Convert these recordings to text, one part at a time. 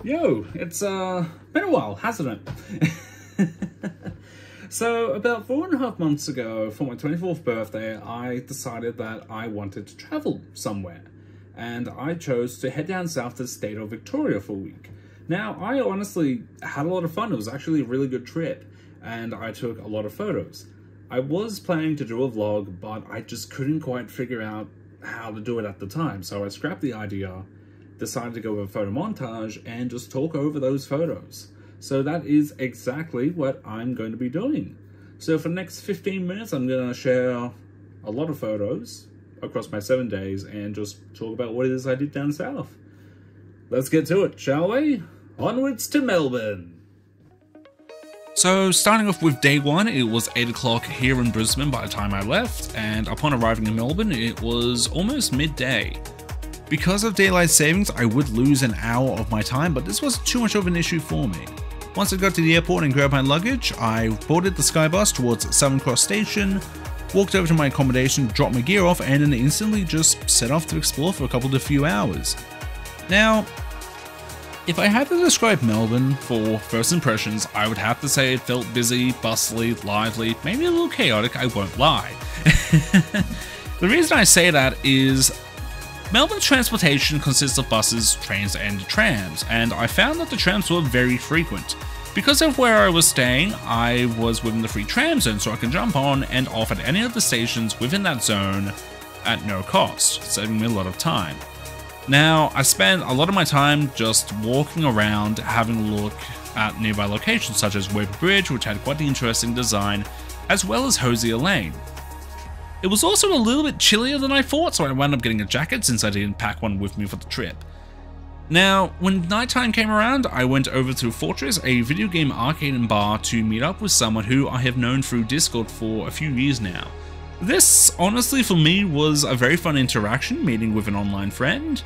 Yo, it's been a while, hasn't it? So about 4.5 months ago, for my 24th birthday, I decided that I wanted to travel somewhere. And I chose to head down south to the state of Victoria for a week. Now, I honestly had a lot of fun. It was actually a really good trip, and I took a lot of photos. I was planning to do a vlog, but I just couldn't quite figure out how to do it at the time, so I scrapped the idea, decided to go with a photo montage, and just talk over those photos. So that is exactly what I'm going to be doing. So for the next 15 minutes, I'm going to share a lot of photos across my 7 days and just talk about what it is I did down south. Let's get to it, shall we? Onwards to Melbourne! So starting off with day one, it was 8 o'clock here in Brisbane by the time I left, and upon arriving in Melbourne, it was almost midday. Because of daylight savings, I would lose an hour of my time, but this wasn't too much of an issue for me. Once I got to the airport and grabbed my luggage, I boarded the Skybus towards Southern Cross Station, walked over to my accommodation, dropped my gear off, and then instantly just set off to explore for a couple of few hours. Now, if I had to describe Melbourne for first impressions, I would have to say it felt busy, bustly, lively, maybe a little chaotic, I won't lie. The reason I say that is Melbourne's transportation consists of buses, trains, and trams, and I found that the trams were very frequent. Because of where I was staying, I was within the free tram zone, so I can jump on and off at any of the stations within that zone at no cost, saving me a lot of time. Now, I spent a lot of my time just walking around, having a look at nearby locations such as Weber Bridge, which had quite the interesting design, as well as Hosier Lane. It was also a little bit chillier than I thought, so I wound up getting a jacket since I didn't pack one with me for the trip. Now, when nighttime came around, I went over to Fortress, a video game arcade and bar, to meet up with someone who I have known through Discord for a few years now. This, honestly, for me, was a very fun interaction, meeting with an online friend.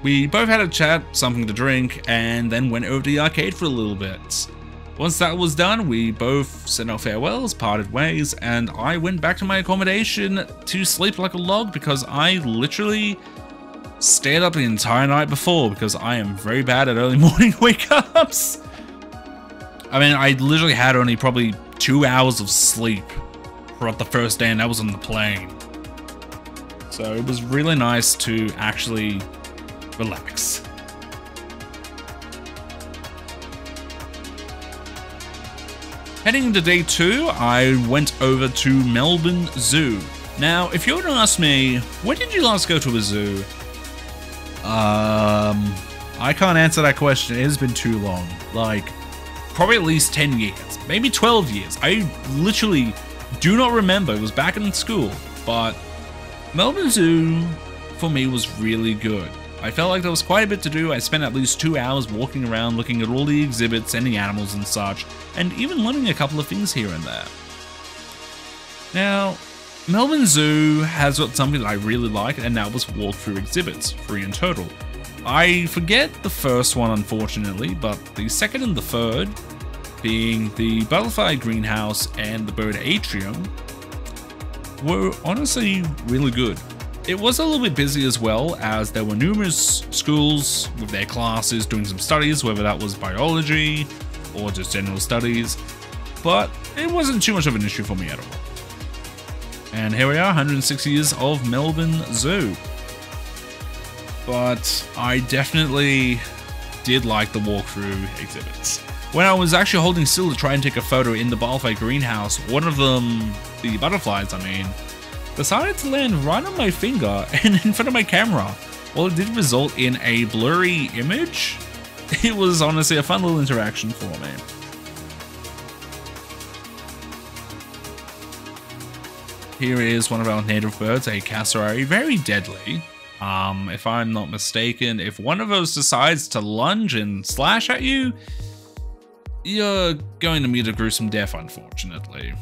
We both had a chat, something to drink, and then went over to the arcade for a little bit. Once that was done, we both said our farewells, parted ways, and I went back to my accommodation to sleep like a log because I literally stayed up the entire night before because I am very bad at early morning wake-ups. I mean, I literally had only probably 2 hours of sleep throughout the first day, and that was on the plane. So it was really nice to actually relax. Heading into day 2, I went over to Melbourne Zoo. Now, if you were to ask me, when did you last go to a zoo? I can't answer that question. It has been too long. Like, probably at least 10 years, maybe 12 years. I literally do not remember. It was back in school, but Melbourne Zoo for me was really good. I felt like there was quite a bit to do. I spent at least 2 hours walking around looking at all the exhibits and the animals and such, and even learning a couple of things here and there. Now, Melbourne Zoo has got something that I really like, and that was walkthrough exhibits, 3 in total. I forget the first one, unfortunately, but the second and the third, being the butterfly greenhouse and the bird atrium, were honestly really good. It was a little bit busy as well, as there were numerous schools with their classes doing some studies, whether that was biology or just general studies, but it wasn't too much of an issue for me at all. And here we are, 106 years of Melbourne Zoo. But I definitely did like the walkthrough exhibits. When I was actually holding still to try and take a photo in the butterfly greenhouse, one of them, the butterflies I mean, decided to land right on my finger and in front of my camera. While it did result in a blurry image, it was honestly a fun little interaction for me. Here is one of our native birds, a cassowary, very deadly. If I'm not mistaken, if one of those decides to lunge and slash at you, you're going to meet a gruesome death, unfortunately.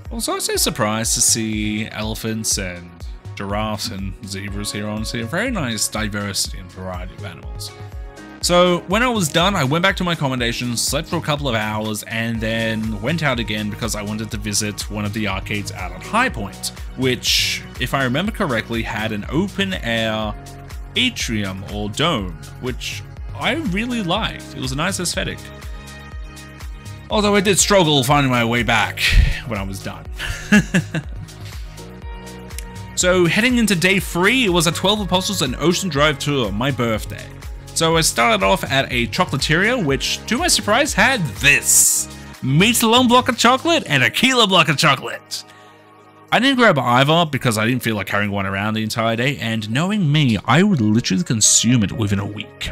I was also surprised to see elephants and giraffes and zebras here, honestly. A very nice diversity and variety of animals. So when I was done, I went back to my accommodation, slept for a couple of hours, and then went out again because I wanted to visit one of the arcades out at High Point, which, if I remember correctly, had an open air atrium or dome, which I really liked. It was a nice aesthetic. Although I did struggle finding my way back when I was done. So heading into day 3, it was a 12 Apostles and Ocean Drive tour, my birthday. So I started off at a chocolateria, which, to my surprise, had this. Meat-long block of chocolate and a kilo block of chocolate. I didn't grab either because I didn't feel like carrying one around the entire day, and knowing me, I would literally consume it within a week.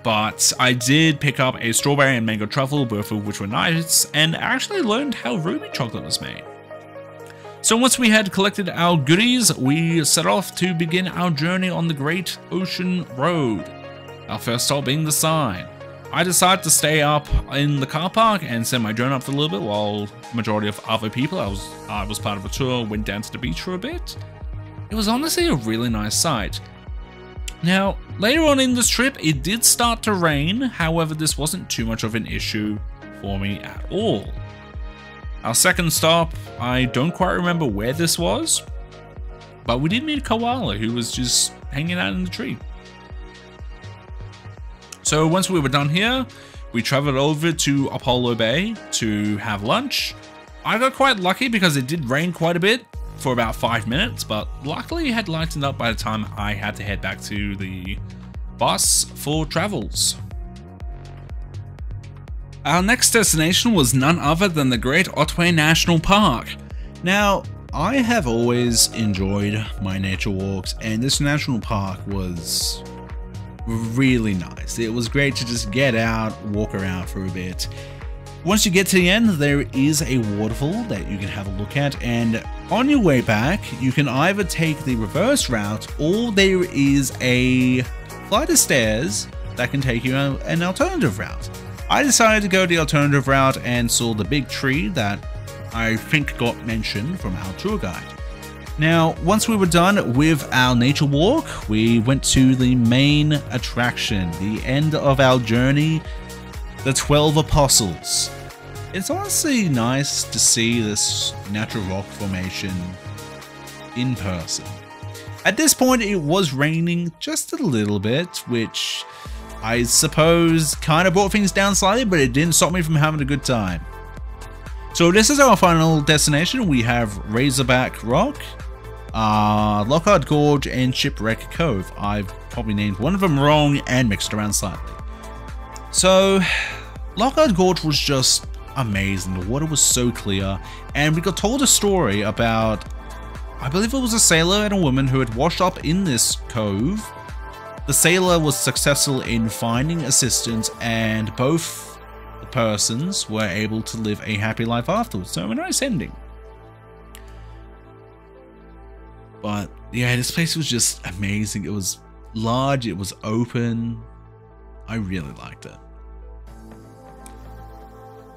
But I did pick up a strawberry and mango truffle, both of which were nice, and actually learned how ruby chocolate was made. So once we had collected our goodies, we set off to begin our journey on the Great Ocean Road. Our first stop being the sign. I decided to stay up in the car park and send my drone up for a little bit while the majority of other people, I was part of a tour, went down to the beach for a bit. It was honestly a really nice sight. Now, later on in this trip, it did start to rain, however this wasn't too much of an issue for me at all. Our second stop, I don't quite remember where this was, but we did meet a koala who was just hanging out in the tree. So once we were done here, we traveled over to Apollo Bay to have lunch. I got quite lucky because it did rain quite a bit for about 5 minutes, but luckily it had lightened up by the time I had to head back to the bus for travels. Our next destination was none other than the Great Otway National Park. Now, I have always enjoyed my nature walks, and this national park was really nice. It was great to just get out, walk around for a bit. Once you get to the end, there is a waterfall that you can have a look at, and on your way back, you can either take the reverse route or there is a flight of stairs that can take you an alternative route. I decided to go the alternative route and saw the big tree that I think got mentioned from our tour guide. Now, once we were done with our nature walk, we went to the main attraction, the end of our journey, the 12 Apostles. It's honestly nice to see this natural rock formation in person. At this point, it was raining just a little bit, which I suppose kind of brought things down slightly, but it didn't stop me from having a good time. So this is our final destination. We have Razorback Rock, Lockhart Gorge, and Shipwreck Cove. I've probably named one of them wrong and mixed around slightly. So Lockhart Gorge was just amazing. The water was so clear, and we got told a story about, I believe it was a sailor and a woman who had washed up in this cove. The sailor was successful in finding assistance, and both the persons were able to live a happy life afterwards. So a nice ending. But yeah, this place was just amazing. It was large, it was open. I really liked it.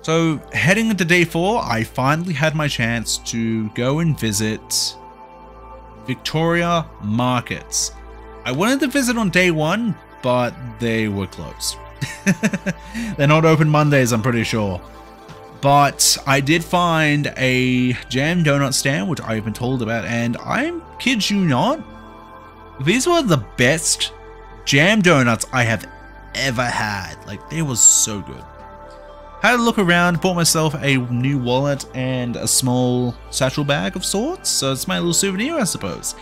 So heading into day 4, I finally had my chance to go and visit Victoria Markets. I wanted to visit on day 1, but they were closed. They're not open Mondays, I'm pretty sure. But I did find a jam donut stand, which I've been told about, and I kid you not, these were the best jam donuts I have ever had. Like, they were so good. Had a look around, bought myself a new wallet and a small satchel bag of sorts, so it's my little souvenir, I suppose.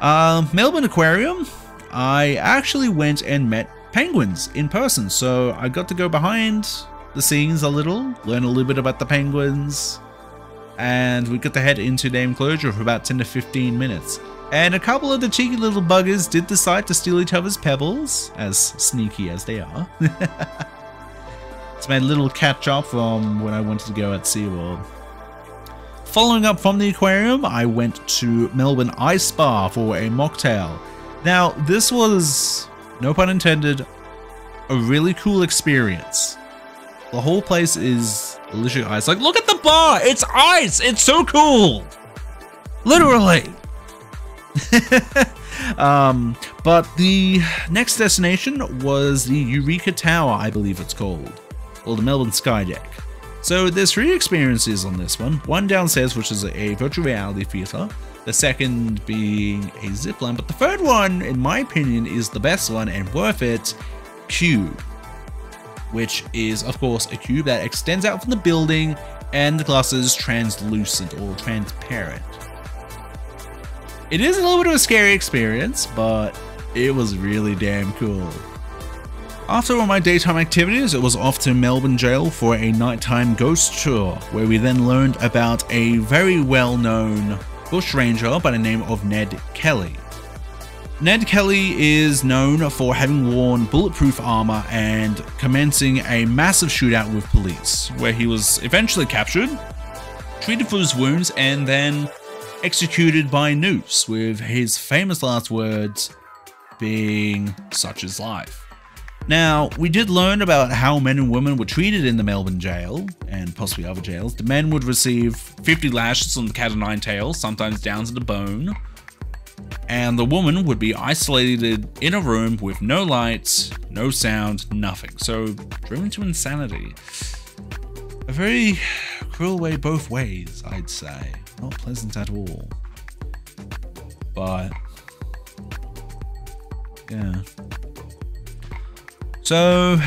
Melbourne Aquarium, I actually went and met penguins in person, so I got to go behind the scenes a little, learn a little bit about the penguins, and we got to head into the enclosure for about 10 to 15 minutes. And a couple of the cheeky little buggers did decide to steal each other's pebbles, as sneaky as they are. It's my little catch up from when I wanted to go at SeaWorld. Following up from the aquarium, I went to Melbourne Ice Bar for a mocktail. Now, this was, no pun intended, a really cool experience. The whole place is literally ice. Like, look at the bar! It's ice! It's so cool! Literally! But the next destination was the Eureka Tower, I believe it's called, or the Melbourne Sky Deck. So there's 3 experiences on this one. One downstairs, which is a virtual reality theater. The second being a zipline, but the third one, in my opinion, is the best one and worth it, Cube. Which is, of course, a cube that extends out from the building and the glass is translucent or transparent. It is a little bit of a scary experience, but it was really damn cool. After all my daytime activities, it was off to Melbourne Jail for a nighttime ghost tour, where we then learned about a very well-known bushranger by the name of Ned Kelly. Ned Kelly is known for having worn bulletproof armor and commencing a massive shootout with police, where he was eventually captured, treated for his wounds, and then executed by noose, with his famous last words being, "Such is life." Now, we did learn about how men and women were treated in the Melbourne jail, and possibly other jails. The men would receive 50 lashes on the cat o' nine tails, sometimes down to the bone. And the woman would be isolated in a room with no lights, no sound, nothing. So, driven to insanity. A very cruel way both ways, I'd say. Not pleasant at all. But, yeah. So,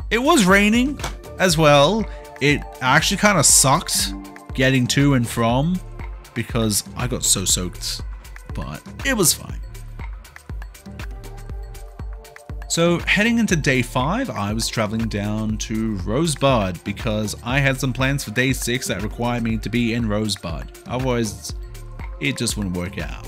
it was raining as well. It actually kind of sucked getting to and from because I got so soaked. But it was fine. So heading into day 5, I was traveling down to Rosebud because I had some plans for day 6 that required me to be in Rosebud. Otherwise, it just wouldn't work out.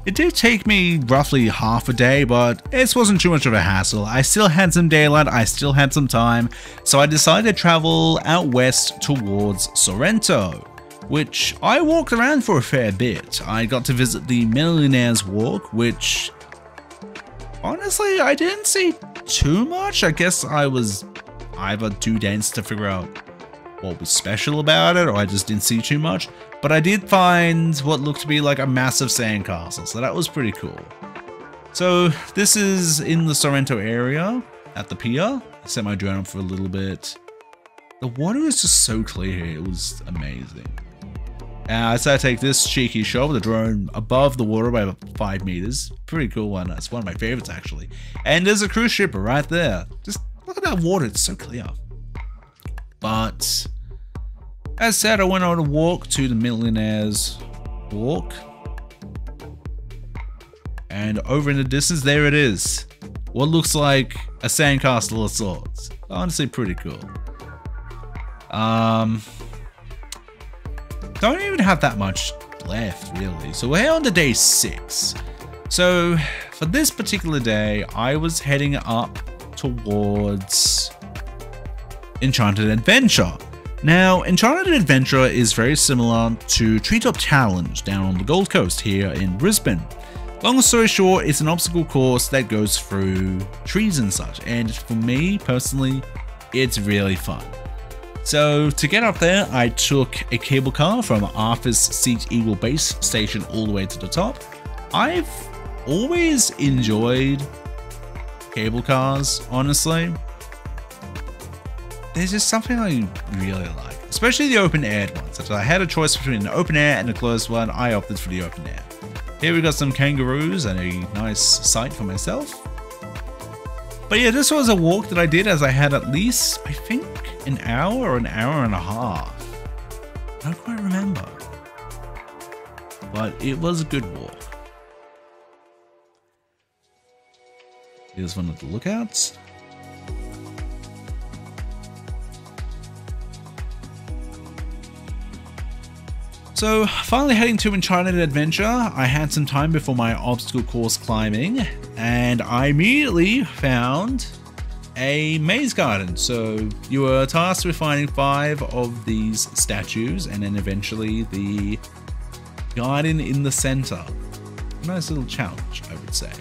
It did take me roughly half a day, but it wasn't too much of a hassle. I still had some daylight, I still had some time, so I decided to travel out west towards Sorrento, which I walked around for a fair bit. I got to visit the Millionaire's Walk, which honestly I didn't see too much. I guess I was either too dense to figure out what was special about it, or I just didn't see too much. But I did find what looked to be like a massive sandcastle, so that was pretty cool. So this is in the Sorrento area at the pier. I set my drone up for a little bit. The water is just so clear here, it was amazing. I decided to take this cheeky shot with the drone above the water by about 5 meters. Pretty cool one. It's one of my favorites actually. And there's a cruise ship right there. Just look at that water, it's so clear. But as said, I went on a walk to the Millionaire's Walk. And over in the distance, there it is. What looks like a sandcastle of sorts. Honestly, pretty cool. Don't even have that much left, really. So we're on to day 6. So for this particular day, I was heading up towards Enchanted Adventure. Now, Enchanted Adventure is very similar to Treetop Challenge down on the Gold Coast here in Brisbane. Long story short, it's an obstacle course that goes through trees and such, and for me personally, it's really fun. So to get up there, I took a cable car from Arthur's Seat Eagle Base Station all the way to the top. I've always enjoyed cable cars, honestly. There's just something I really like, especially the open-aired ones. If I had a choice between an open air and a closed one, I opted for the open air. Here we got some kangaroos and a nice sight for myself. But yeah, this was a walk that I did as I had at least, I think, an hour or an hour and a half. I don't quite remember. But it was a good walk. Here's one of the lookouts. So finally heading to Enchanted Adventure, I had some time before my obstacle course climbing, and I immediately found a maze garden. So you were tasked with finding 5 of these statues and then eventually the garden in the center. Nice little challenge, I would say.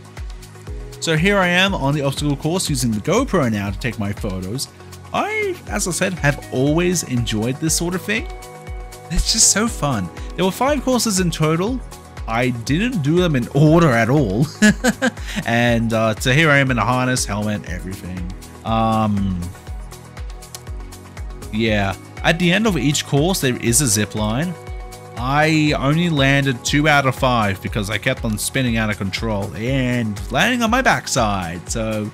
So here I am on the obstacle course using the GoPro now to take my photos. I, as I said, have always enjoyed this sort of thing. It's just so fun. There were 5 courses in total, I didn't do them in order at all. And so here I am in a harness, helmet, everything. Yeah, at the end of each course there is a zip line. I only landed 2 out of 5 because I kept on spinning out of control and landing on my backside. So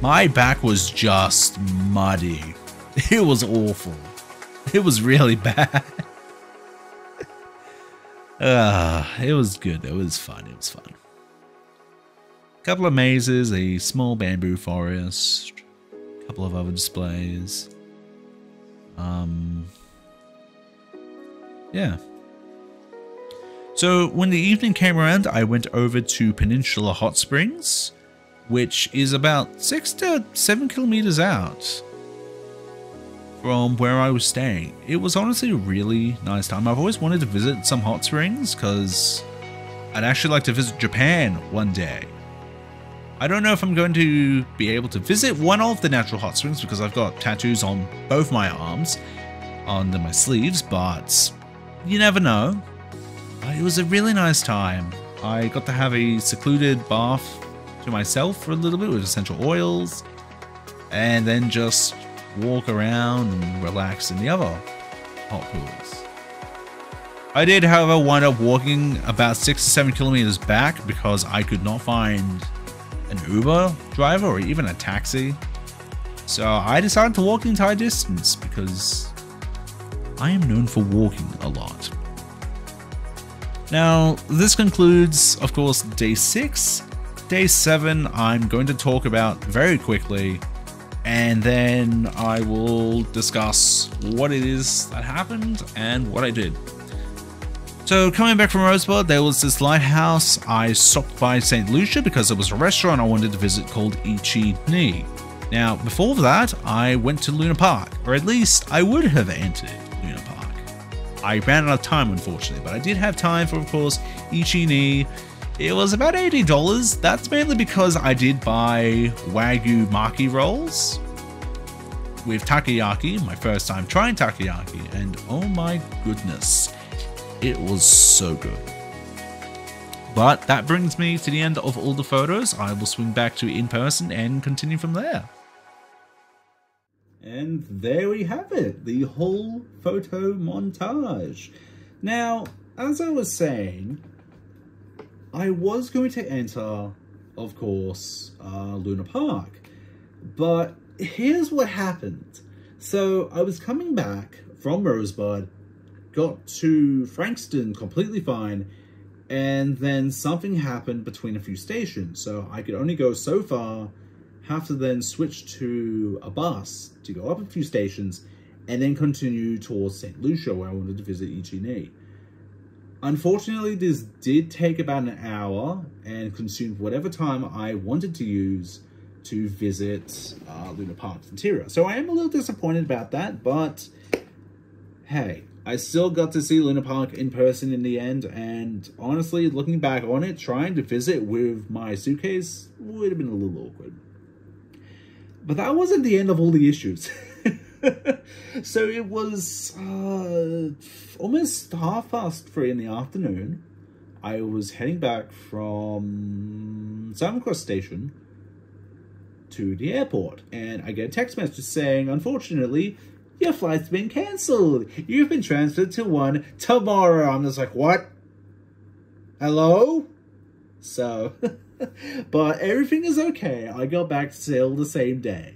my back was just muddy. It was awful. It was really bad. It was good. It was fun. It was fun. A couple of mazes, a small bamboo forest, a couple of other displays. Yeah. So when the evening came around, I went over to Peninsula Hot Springs, which is about 6 to 7 kilometers out from where I was staying. It was honestly a really nice time. I've always wanted to visit some hot springs because I'd actually like to visit Japan one day. I don't know if I'm going to be able to visit one of the natural hot springs because I've got tattoos on both my arms, on my sleeves, but you never know. It was a really nice time. I got to have a secluded bath to myself for a little bit with essential oils, and then just walk around and relax in the other hot pools. I did, however, wind up walking about 6 to 7 kilometers back because I could not find an Uber driver or even a taxi. So I decided to walk the entire distance because I am known for walking a lot. Now, this concludes, of course, day 6. Day 7, I'm going to talk about very quickly, and then I will discuss what it is that happened and what I did. So, coming back from Rosebud, there was this lighthouse. I stopped by St. Lucia because there was a restaurant I wanted to visit called Ichi-ni. Now, before that, I went to Luna Park, or at least I would have entered Luna Park. I ran out of time, unfortunately, but I did have time for, of course, Ichi-ni. It was about $80. That's mainly because I did buy Wagyu maki rolls with takoyaki, my first time trying takoyaki, and oh my goodness, it was so good. But that brings me to the end of all the photos. I will swing back to in person and continue from there. And there we have it, the whole photo montage. Now, as I was saying, I was going to enter, of course, Luna Park, but here's what happened. So I was coming back from Rosebud, got to Frankston completely fine, and then something happened between a few stations, so I could only go so far, have to then switch to a bus to go up a few stations, and then continue towards St. Lucia, where I wanted to visit Ichi-ni. Unfortunately, this did take about an hour and consumed whatever time I wanted to use to visit Luna Park's interior. So I am a little disappointed about that, but hey, I still got to see Luna Park in person in the end, and honestly, looking back on it, trying to visit with my suitcase would have been a little awkward. But that wasn't the end of all the issues. So it was almost 3:30 in the afternoon. I was heading back from Southern Cross Station to the airport, and I get a text message saying, unfortunately, your flight's been cancelled. You've been transferred to one tomorrow. I'm just like, what? Hello? So, but everything is okay. I got back still the same day.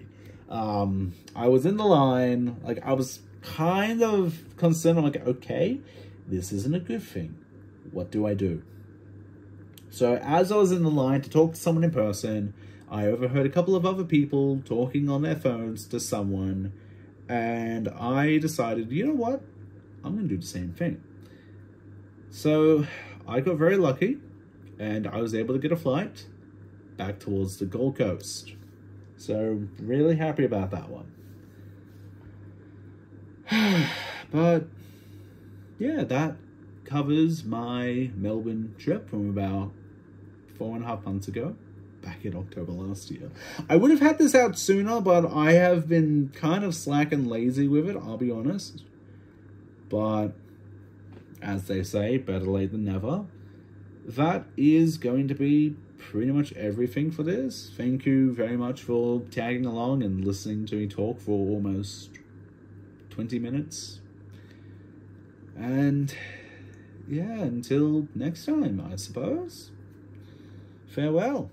I was in the line, like, I was kind of concerned. I'm like, okay, this isn't a good thing. What do I do? So as I was in the line to talk to someone in person, I overheard a couple of other people talking on their phones to someone, and I decided, you know what? I'm going to do the same thing. So I got very lucky, and I was able to get a flight back towards the Gold Coast. So really happy about that one. But yeah, that covers my Melbourne trip from about 4.5 months ago, back in October last year. I would have had this out sooner, but I have been kind of slack and lazy with it, I'll be honest. But as they say, better late than never. that is going to be pretty much everything for this. Thank you very much for tagging along and listening to me talk for almost 20 minutes. And yeah, until next time, I suppose. Farewell.